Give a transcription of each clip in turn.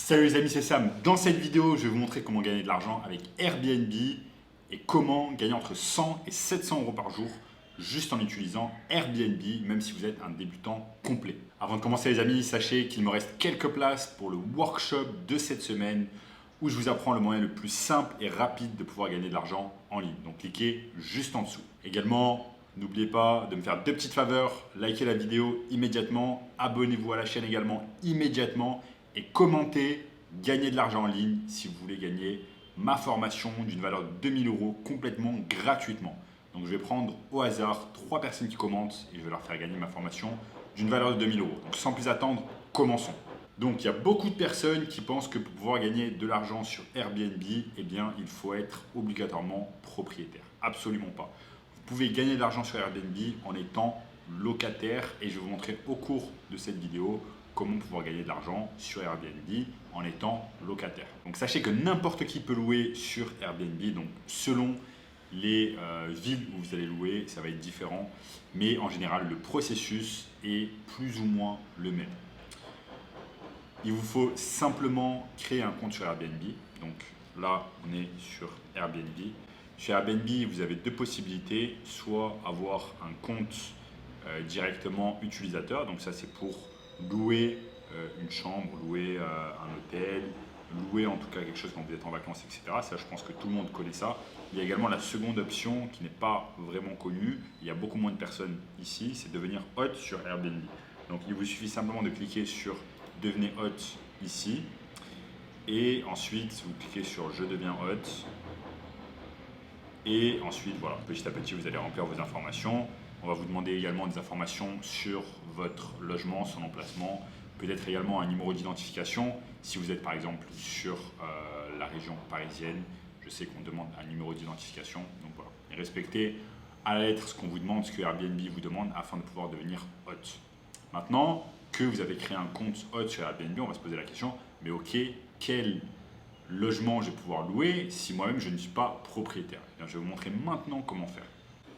Salut les amis, c'est Sam. Dans cette vidéo, je vais vous montrer comment gagner de l'argent avec Airbnb et comment gagner entre 100 et 700 euros par jour juste en utilisant Airbnb, même si vous êtes un débutant complet. Avant de commencer les amis, sachez qu'il me reste quelques places pour le workshop de cette semaine où je vous apprends le moyen le plus simple et rapide de pouvoir gagner de l'argent en ligne. Donc cliquez juste en dessous. Également, n'oubliez pas de me faire deux petites faveurs, likez la vidéo immédiatement, abonnez-vous à la chaîne également immédiatement et commentez, gagner de l'argent en ligne si vous voulez gagner ma formation d'une valeur de 2000 euros complètement gratuitement. Donc je vais prendre au hasard 3 personnes qui commentent et je vais leur faire gagner ma formation d'une valeur de 2000 euros. Donc sans plus attendre, commençons. Donc il y a beaucoup de personnes qui pensent que pour pouvoir gagner de l'argent sur Airbnb, eh bien, il faut être obligatoirement propriétaire. Absolument pas. Vous pouvez gagner de l'argent sur Airbnb en étant locataire et je vais vous montrer au cours de cette vidéo comment pouvoir gagner de l'argent sur Airbnb en étant locataire. Donc sachez que n'importe qui peut louer sur Airbnb, donc selon les villes où vous allez louer, ça va être différent, mais en général le processus est plus ou moins le même. Il vous faut simplement créer un compte sur Airbnb. Donc là, on est sur Airbnb. Sur Airbnb, vous avez deux possibilités, soit avoir un compte directement utilisateur, donc ça c'est pour louer une chambre, louer un hôtel, louer en tout cas quelque chose quand vous êtes en vacances, etc. Ça, je pense que tout le monde connaît ça. Il y a également la seconde option qui n'est pas vraiment connue. Il y a beaucoup moins de personnes ici, c'est devenir hôte sur Airbnb. Donc, il vous suffit simplement de cliquer sur devenez hôte ici. Et ensuite, vous cliquez sur je deviens hôte. Et ensuite, voilà, petit à petit, vous allez remplir vos informations. On va vous demander également des informations sur votre logement, son emplacement, peut-être également un numéro d'identification. Si vous êtes par exemple sur la région parisienne, je sais qu'on demande un numéro d'identification. Donc voilà, et respectez à la lettre ce qu'on vous demande, ce que Airbnb vous demande afin de pouvoir devenir hôte. Maintenant que vous avez créé un compte hôte sur Airbnb, on va se poser la question, mais ok, quel logement je vais pouvoir louer si moi-même je ne suis pas propriétaire? Eh bien, je vais vous montrer maintenant comment faire.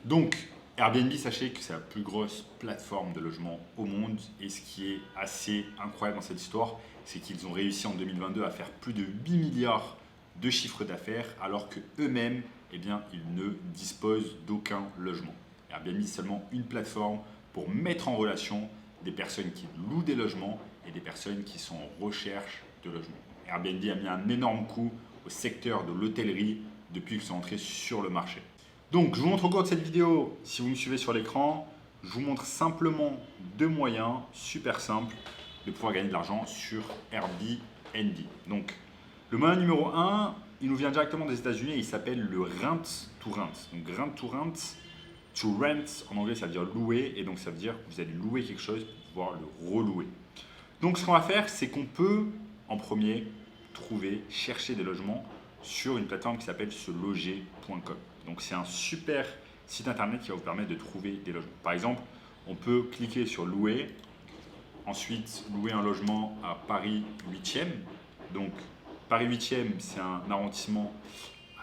Donc, Airbnb, sachez que c'est la plus grosse plateforme de logement au monde et ce qui est assez incroyable dans cette histoire, c'est qu'ils ont réussi en 2022 à faire plus de 8 milliards de chiffre d'affaires alors qu'eux-mêmes, eh bien, ils ne disposent d'aucun logement. Airbnb, c'est seulement une plateforme pour mettre en relation des personnes qui louent des logements et des personnes qui sont en recherche de logement. Airbnb a mis un énorme coup au secteur de l'hôtellerie depuis qu'ils sont entrés sur le marché. Donc, je vous montre au cours de cette vidéo, si vous me suivez sur l'écran, je vous montre simplement deux moyens super simples de pouvoir gagner de l'argent sur Airbnb. Donc, le moyen numéro 1, il nous vient directement des États-Unis et il s'appelle le rent to rent. Donc, rent to rent, to rent en anglais ça veut dire louer et donc ça veut dire que vous allez louer quelque chose pour pouvoir le relouer. Donc, ce qu'on va faire, c'est qu'on peut en premier trouver, chercher des logements sur une plateforme qui s'appelle seloger.com. Donc c'est un super site internet qui va vous permettre de trouver des logements. Par exemple, on peut cliquer sur louer, ensuite louer un logement à Paris 8e. Donc Paris 8e, c'est un arrondissement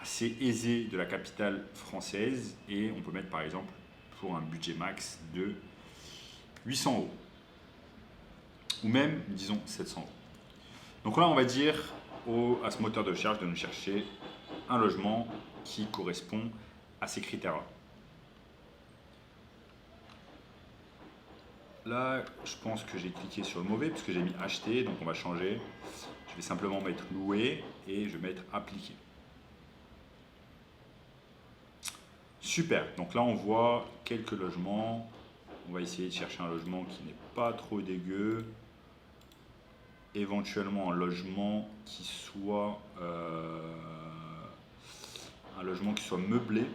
assez aisé de la capitale française et on peut mettre par exemple pour un budget max de 800 euros ou même disons 700 euros. Donc là on va dire à ce moteur de recherche de nous chercher un logement qui correspond à ces critères-là. Là, je pense que j'ai cliqué sur le mauvais puisque j'ai mis acheter, donc on va changer. Je vais simplement mettre louer et je vais mettre appliquer. Super, donc là on voit quelques logements. On va essayer de chercher un logement qui n'est pas trop dégueu. Éventuellement un logement qui soit meublé.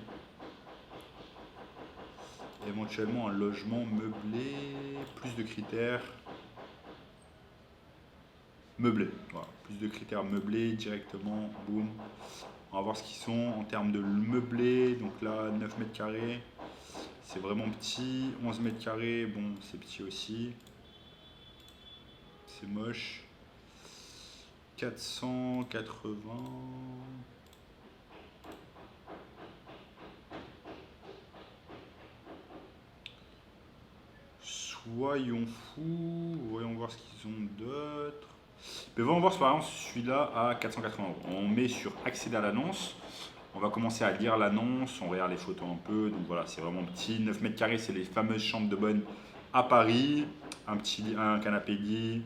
Éventuellement un logement meublé, plus de critères. Meublé, voilà, plus de critères meublés directement, boum. On va voir ce qu'ils sont en termes de meublé. Donc là, 9 mètres carrés, c'est vraiment petit. 11 mètres carrés, bon, c'est petit aussi. C'est moche. 480. Soyons fous, voyons voir ce qu'ils ont d'autre. Mais on va voir par exemple celui-là à 480 euros. On met sur accéder à l'annonce. On va commencer à lire l'annonce, on regarde les photos un peu. Donc voilà, c'est vraiment petit. 9 mètres carrés, c'est les fameuses chambres de bonne à Paris. Un canapé lit,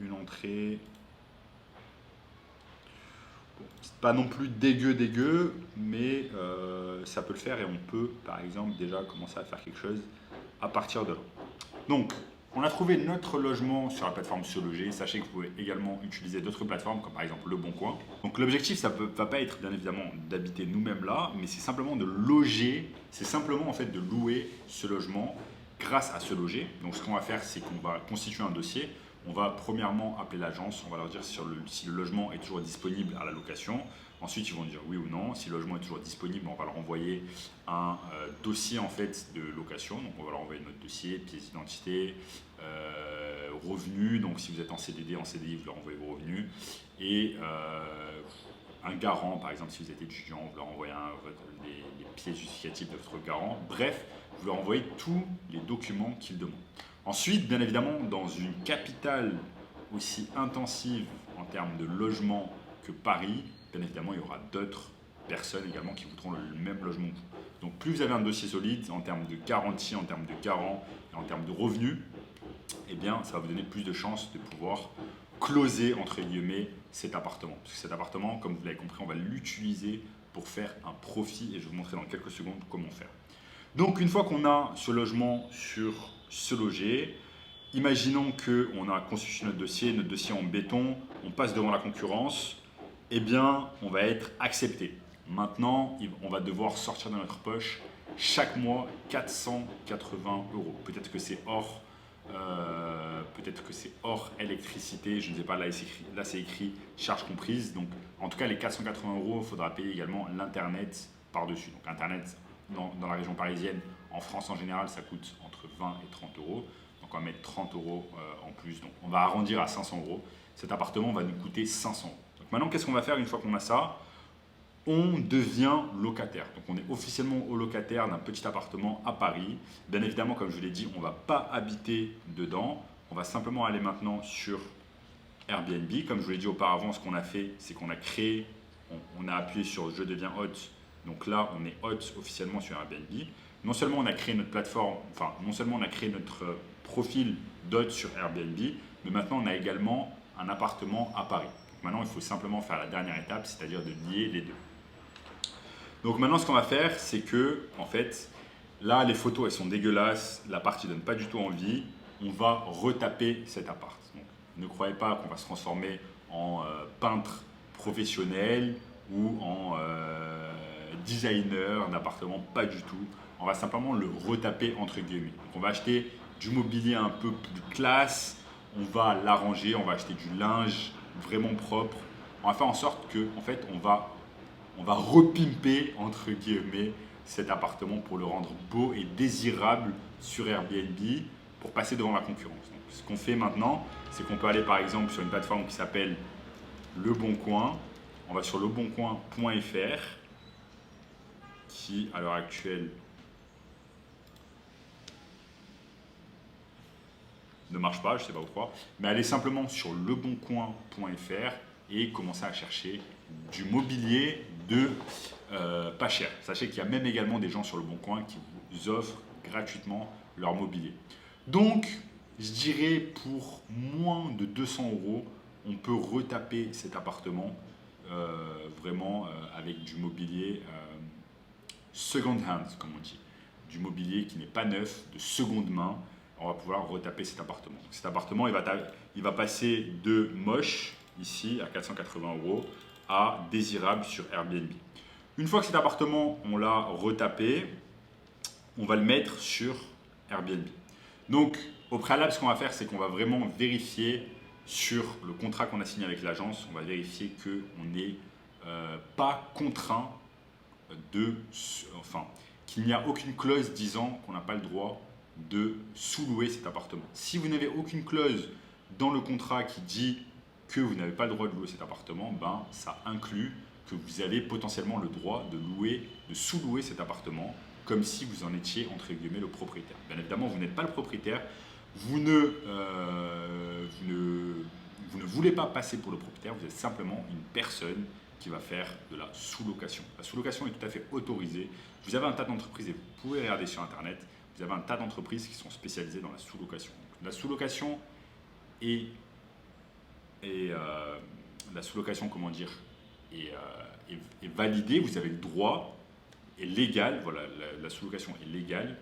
une entrée. Bon, c'est pas non plus dégueu, mais ça peut le faire et on peut par exemple déjà commencer à faire quelque chose à partir de là. Donc, on a trouvé notre logement sur la plateforme Se Loger. Sachez que vous pouvez également utiliser d'autres plateformes comme par exemple Le Bon Coin. Donc l'objectif, ça ne va pas être bien évidemment d'habiter nous-mêmes là, mais c'est simplement de loger, c'est simplement en fait de louer ce logement grâce à Se Loger. Donc ce qu'on va faire, c'est qu'on va constituer un dossier. On va premièrement appeler l'agence, on va leur dire si le logement est toujours disponible à la location. Ensuite, ils vont dire oui ou non. Si le logement est toujours disponible, on va leur envoyer un dossier en fait de location. Donc, on va leur envoyer notre dossier, pièce d'identité, revenus. Donc, si vous êtes en CDD, en CDI, vous leur envoyez vos revenus. Et un garant, par exemple, si vous êtes étudiant, vous leur envoyez les pièces justificatives de votre garant. Bref, vous leur envoyez tous les documents qu'ils demandent. Ensuite, bien évidemment, dans une capitale aussi intensive en termes de logement que Paris, bien évidemment, il y aura d'autres personnes également qui voudront le même logement que vous. Donc plus vous avez un dossier solide en termes de garantie, en termes de garant et en termes de revenus, eh bien ça va vous donner plus de chances de pouvoir closer entre guillemets cet appartement. Parce que cet appartement, comme vous l'avez compris, on va l'utiliser pour faire un profit et je vais vous montrer dans quelques secondes comment faire. Donc une fois qu'on a ce logement sur Se Loger, imaginons qu'on a constitué notre dossier en béton, on passe devant la concurrence, eh bien, on va être accepté. Maintenant, on va devoir sortir de notre poche chaque mois 480 euros. Peut-être que c'est hors électricité, je ne sais pas, là c'est écrit charge comprise. Donc en tout cas les 480 euros, il faudra payer également l'Internet par-dessus. Donc Internet dans la région parisienne, en France en général, ça coûte entre 20 et 30 euros. Donc on va mettre 30 euros en plus. Donc on va arrondir à 500 euros. Cet appartement va nous coûter 500 euros. Donc maintenant, qu'est-ce qu'on va faire une fois qu'on a ça? On devient locataire. Donc on est officiellement locataire d'un petit appartement à Paris. Bien évidemment, comme je vous l'ai dit, on ne va pas habiter dedans. On va simplement aller maintenant sur Airbnb. Comme je vous l'ai dit auparavant, ce qu'on a fait, c'est qu'on a créé, on a appuyé sur Je deviens hôte. Donc là, on est hôte officiellement sur Airbnb. Non seulement on a créé notre plateforme, enfin non seulement on a créé notre profil d'hôte sur Airbnb, mais maintenant on a également un appartement à Paris. Donc maintenant, il faut simplement faire la dernière étape, c'est-à-dire de lier les deux. Donc maintenant, ce qu'on va faire, c'est que, en fait, là, les photos, elles sont dégueulasses, l'appart, il donne pas du tout envie. On va retaper cet appart. Donc, ne croyez pas qu'on va se transformer en peintre professionnel ou en designer d'appartement, pas du tout. On va simplement le retaper entre guillemets. Donc, on va acheter du mobilier un peu plus classe, on va l'arranger, on va acheter du linge vraiment propre. On va faire en sorte que, en fait, on va repimper entre guillemets cet appartement pour le rendre beau et désirable sur Airbnb pour passer devant la concurrence. Donc, ce qu'on fait maintenant, c'est qu'on peut aller par exemple sur une plateforme qui s'appelle Le Bon Coin. On va sur leboncoin.fr qui à l'heure actuelle ne marche pas, je ne sais pas pourquoi, mais allez simplement sur leboncoin.fr et commencer à chercher du mobilier de pas cher. Sachez qu'il y a même également des gens sur Le Bon Coin qui vous offrent gratuitement leur mobilier. Donc, je dirais pour moins de 200 euros, on peut retaper cet appartement vraiment avec du mobilier second hand, comme on dit. Du mobilier qui n'est pas neuf, de seconde main. On va pouvoir retaper cet appartement. Donc, cet appartement, il va passer de moche, ici, à 480 euros, à désirable sur Airbnb. Une fois que cet appartement, on l'a retapé, on va le mettre sur Airbnb. Donc, au préalable, ce qu'on va faire, c'est qu'on va vraiment vérifier sur le contrat qu'on a signé avec l'agence, on va vérifier qu'on n'est pas contraint qu'il n'y a aucune clause disant qu'on n'a pas le droit de sous-louer cet appartement. Si vous n'avez aucune clause dans le contrat qui dit que vous n'avez pas le droit de louer cet appartement, ben, ça inclut que vous avez potentiellement le droit de sous-louer cet appartement comme si vous en étiez entre guillemets le propriétaire. Bien évidemment, vous n'êtes pas le propriétaire, vous ne vous ne voulez pas passer pour le propriétaire, vous êtes simplement une personne qui va faire de la sous-location. La sous-location est tout à fait autorisée. Vous avez un tas d'entreprises et vous pouvez regarder sur Internet, vous avez un tas d'entreprises qui sont spécialisées dans la sous-location. La sous-location la sous-location, comment dire, est validée, vous avez le droit, est légal, voilà, la sous-location est légale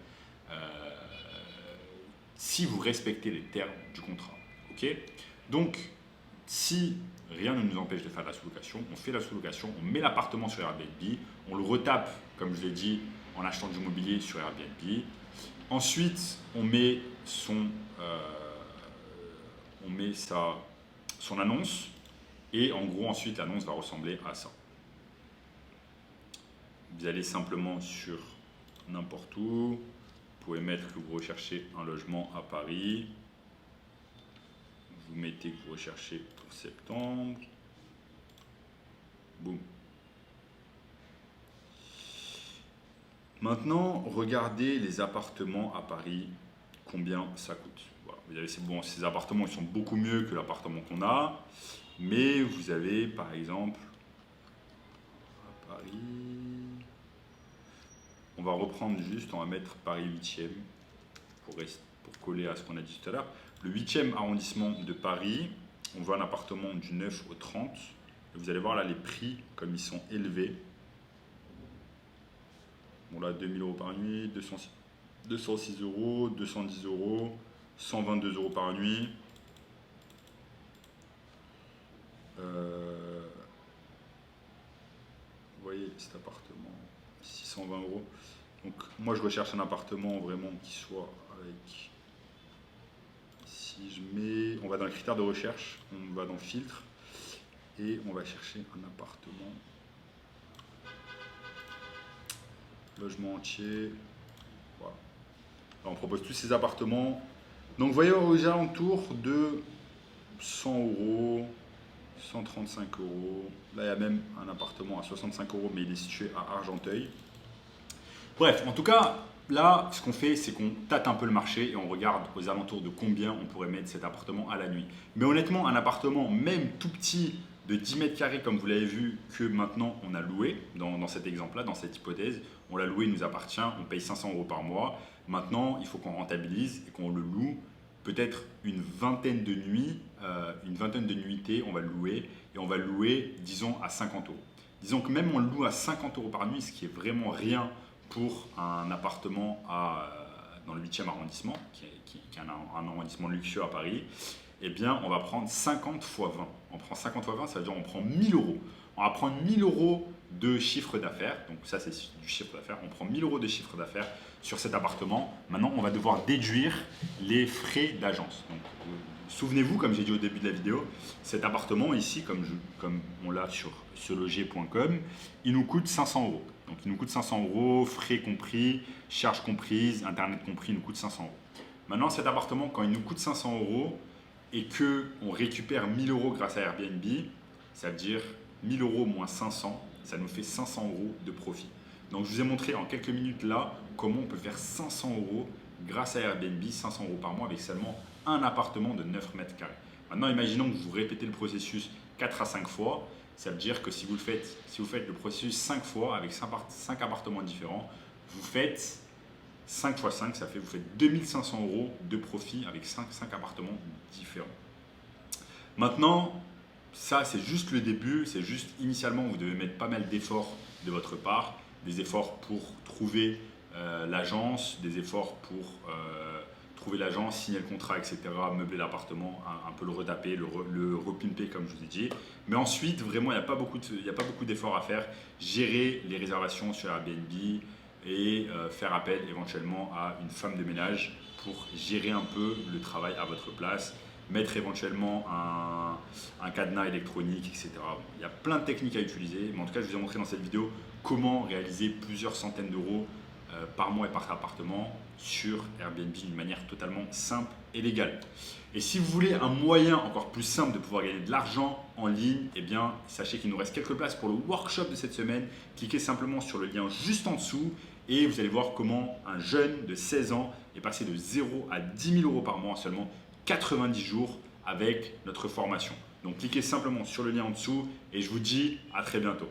si vous respectez les termes du contrat. Ok ? Donc, si rien ne nous empêche de faire de la sous-location, on fait la sous-location, on met l'appartement sur Airbnb, on le retape, comme je l'ai dit, en achetant du mobilier sur Airbnb. Ensuite, on met son annonce et en gros, ensuite, l'annonce va ressembler à ça. Vous allez simplement sur n'importe où, vous pouvez mettre que vous recherchez un logement à Paris. Vous mettez que vous recherchez pour septembre. Boum. Maintenant, regardez les appartements à Paris, combien ça coûte. Voilà. Vous avez, bon, ces appartements ils sont beaucoup mieux que l'appartement qu'on a, mais vous avez par exemple à Paris, on va reprendre juste, on va mettre Paris 8e pour coller à ce qu'on a dit tout à l'heure. Le 8e arrondissement de Paris, on voit un appartement du 9 au 30. Et vous allez voir là les prix, comme ils sont élevés. Bon là, 2000 € par nuit, 206 €, 210 €, 122 € par nuit. Vous voyez cet appartement, 620 €. Donc moi je recherche un appartement vraiment qui soit avec... Si je mets, on va dans le critère de recherche, on va dans filtre et on va chercher un appartement, logement entier. Voilà. Alors, on propose tous ces appartements. Donc vous voyez aux alentours de 100 €, 135 €. Là il y a même un appartement à 65 € mais il est situé à Argenteuil. Bref, en tout cas, là, ce qu'on fait, c'est qu'on tâte un peu le marché et on regarde aux alentours de combien on pourrait mettre cet appartement à la nuit. Mais honnêtement, un appartement, même tout petit, de 10 mètres carrés, comme vous l'avez vu, que maintenant on a loué, dans cet exemple-là, dans cette hypothèse, on l'a loué, il nous appartient, on paye 500 € par mois. Maintenant, il faut qu'on rentabilise et qu'on le loue peut-être une vingtaine de nuitées, on va le louer et on va le louer, disons, à 50 €. Disons que même on le loue à 50 € par nuit, ce qui est vraiment rien pour un appartement dans le 8e arrondissement, qui est un arrondissement luxueux à Paris, eh bien, on va prendre 50 x 20. On prend 50 x 20, ça veut dire on prend 1000 €. On va prendre 1000 € de chiffre d'affaires. Donc ça, c'est du chiffre d'affaires. On prend 1000 € de chiffre d'affaires sur cet appartement. Maintenant, on va devoir déduire les frais d'agence. Donc, souvenez-vous, comme j'ai dit au début de la vidéo, cet appartement ici, comme on l'a sur seloger.com, il nous coûte 500 €. Donc il nous coûte 500 €, frais compris, charges comprises, internet compris, il nous coûte 500 €. Maintenant, cet appartement, quand il nous coûte 500 € et qu'on récupère 1000 € grâce à Airbnb, ça veut dire 1000 € moins 500, ça nous fait 500 € de profit. Donc je vous ai montré en quelques minutes là comment on peut faire 500 € grâce à Airbnb, 500 € par mois avec seulement un appartement de 9 mètres carrés. Maintenant, imaginons que vous répétez le processus 4 à 5 fois. Ça veut dire que si vous faites le processus 5 fois avec 5 appartements différents, vous faites 5 x 5, ça fait vous faites 2500 € de profit avec 5 appartements différents. Maintenant, ça c'est juste le début, c'est juste initialement vous devez mettre pas mal d'efforts de votre part, des efforts pour trouver l'agence, des efforts pour trouver l'agence, signer le contrat, etc., meubler l'appartement, un peu le retaper, le repimper comme je vous ai dit. Mais ensuite, vraiment, il n'y a pas beaucoup d'efforts à faire. Gérer les réservations sur Airbnb et faire appel éventuellement à une femme de ménage pour gérer un peu le travail à votre place, mettre éventuellement un cadenas électronique, etc. Il y a plein de techniques à utiliser, mais en tout cas, je vous ai montré dans cette vidéo comment réaliser plusieurs centaines d'euros par mois et par appartement sur Airbnb d'une manière totalement simple et légale. Et si vous voulez un moyen encore plus simple de pouvoir gagner de l'argent en ligne, eh bien, sachez qu'il nous reste quelques places pour le workshop de cette semaine. Cliquez simplement sur le lien juste en dessous et vous allez voir comment un jeune de 16 ans est passé de 0 à 10 000 € par mois en seulement 90 jours avec notre formation. Donc cliquez simplement sur le lien en dessous et je vous dis à très bientôt.